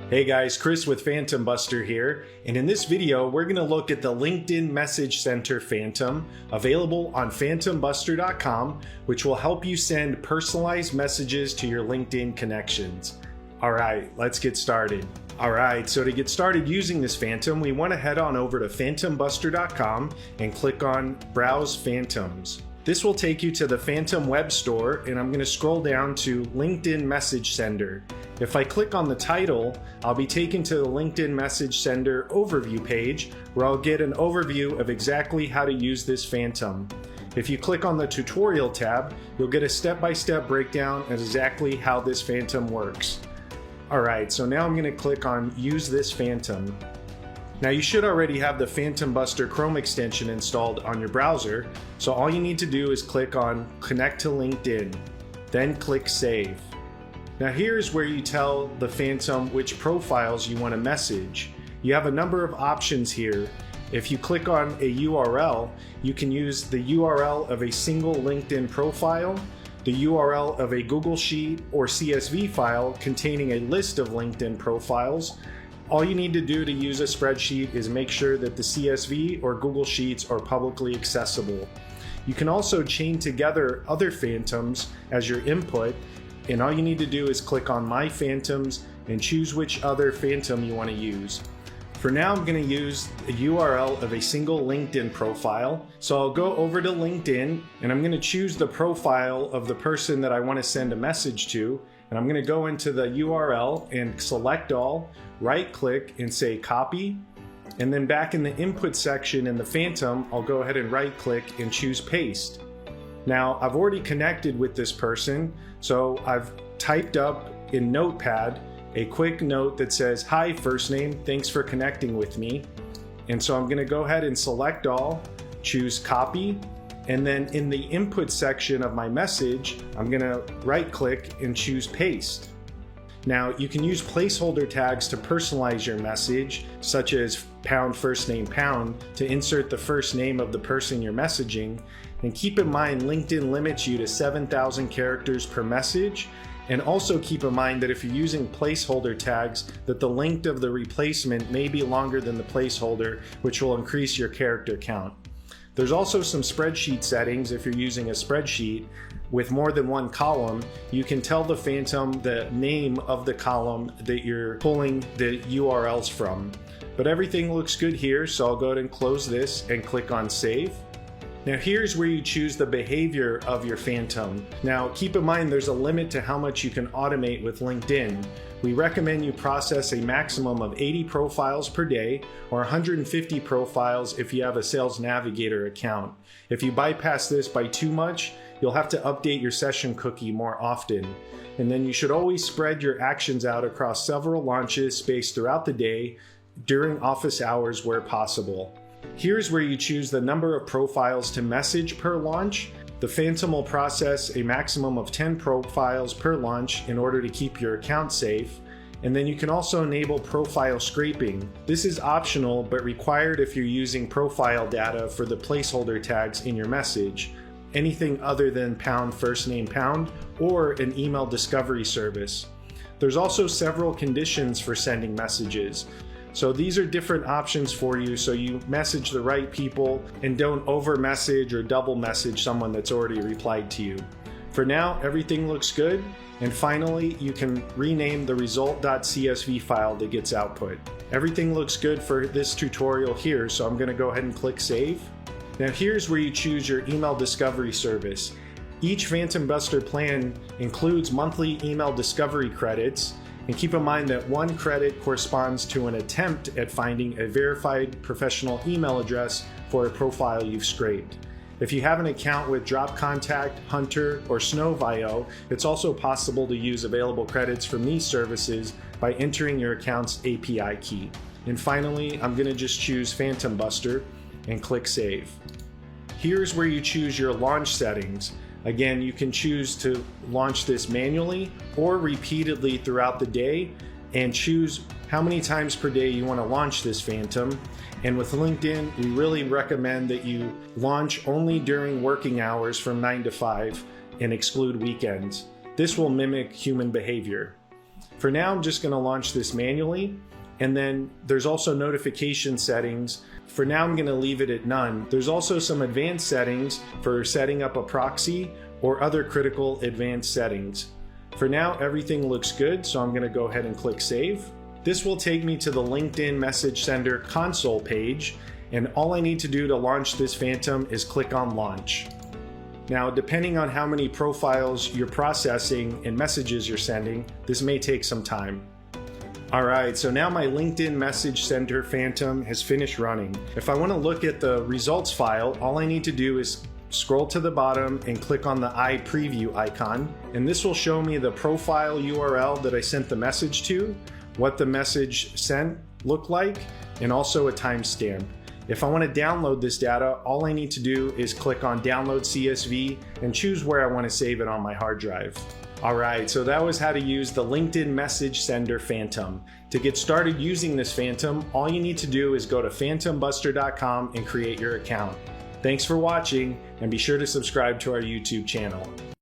Hey guys, Chris with Phantombuster here, and in this video we're going to look at the LinkedIn Message Center Phantom available on phantombuster.com, which will help you send personalized messages to your LinkedIn connections. Alright, let's get started. Alright, so to get started using this Phantom, we want to head on over to phantombuster.com and click on Browse Phantoms. This will take you to the Phantom web store, and I'm going to scroll down to LinkedIn Message Sender. If I click on the title, I'll be taken to the LinkedIn Message Sender overview page, where I'll get an overview of exactly how to use this Phantom. If you click on the tutorial tab, you'll get a step-by-step breakdown of exactly how this Phantom works. Alright, so now I'm going to click on Use this Phantom. Now you should already have the Phantombuster Chrome extension installed on your browser, so all you need to do is click on Connect to LinkedIn, then click Save. Now here's where you tell the Phantom which profiles you want to message. You have a number of options here. If you click on a URL, you can use the URL of a single LinkedIn profile, the URL of a Google Sheet or CSV file containing a list of LinkedIn profiles. All you need to do to use a spreadsheet is make sure that the CSV or Google Sheets are publicly accessible. You can also chain together other Phantoms as your input, and all you need to do is click on My Phantoms and choose which other Phantom you want to use. For now, I'm going to use a URL of a single LinkedIn profile. So I'll go over to LinkedIn and I'm going to choose the profile of the person that I want to send a message to. And I'm going to go into the URL and select all, right click and say copy. And then back in the input section in the Phantom, I'll go ahead and right click and choose paste. Now I've already connected with this person, so I've typed up in Notepad a quick note that says, "Hi, first name, thanks for connecting with me." And so I'm going to go ahead and select all, choose copy, and then in the input section of my message, I'm going to right click and choose paste. Now you can use placeholder tags to personalize your message, such as pound first name pound, to insert the first name of the person you're messaging. And keep in mind, LinkedIn limits you to 7,000 characters per message. And also keep in mind that if you're using placeholder tags, that the length of the replacement may be longer than the placeholder, which will increase your character count. There's also some spreadsheet settings. If you're using a spreadsheet with more than one column, you can tell the Phantom the name of the column that you're pulling the URLs from. But everything looks good here, so I'll go ahead and close this and click on Save. Now here's where you choose the behavior of your Phantom. Now keep in mind there's a limit to how much you can automate with LinkedIn. We recommend you process a maximum of 80 profiles per day or 150 profiles if you have a Sales Navigator account. If you bypass this by too much, you'll have to update your session cookie more often. And then you should always spread your actions out across several launches spaced throughout the day during office hours where possible. Here's where you choose the number of profiles to message per launch. The Phantom will process a maximum of 10 profiles per launch in order to keep your account safe. And then you can also enable profile scraping. This is optional but required if you're using profile data for the placeholder tags in your message. Anything other than pound first name pound or an email discovery service. There's also several conditions for sending messages. So these are different options for you so you message the right people and don't over message or double message someone that's already replied to you. For now, everything looks good. And finally, you can rename the result.csv file that gets output. Everything looks good for this tutorial here, so I'm going to go ahead and click Save. Now here's where you choose your email discovery service. Each Phantombuster plan includes monthly email discovery credits. And keep in mind that one credit corresponds to an attempt at finding a verified professional email address for a profile you've scraped. If you have an account with Drop Contact, Hunter, or Snove.io, it's also possible to use available credits from these services by entering your account's API key. And finally, I'm going to just choose Phantombuster and click Save. Here's where you choose your launch settings. Again, you can choose to launch this manually or repeatedly throughout the day and choose how many times per day you want to launch this Phantom. And with LinkedIn, we really recommend that you launch only during working hours from 9 to 5 and exclude weekends. This will mimic human behavior. For now, I'm just going to launch this manually. And then there's also notification settings. For now, I'm going to leave it at none. There's also some advanced settings for setting up a proxy or other critical advanced settings. For now, everything looks good, so I'm going to go ahead and click Save. This will take me to the LinkedIn Message Sender console page, and all I need to do to launch this Phantom is click on Launch. Now, depending on how many profiles you're processing and messages you're sending, this may take some time. Alright, so now my LinkedIn Message Center Phantom has finished running. If I want to look at the results file, all I need to do is scroll to the bottom and click on the eye preview icon, and this will show me the profile URL that I sent the message to, what the message sent looked like, and also a timestamp. If I want to download this data, all I need to do is click on Download CSV and choose where I want to save it on my hard drive. Alright, so that was how to use the LinkedIn Message Sender Phantom. To get started using this Phantom, all you need to do is go to phantombuster.com and create your account. Thanks for watching, and be sure to subscribe to our YouTube channel.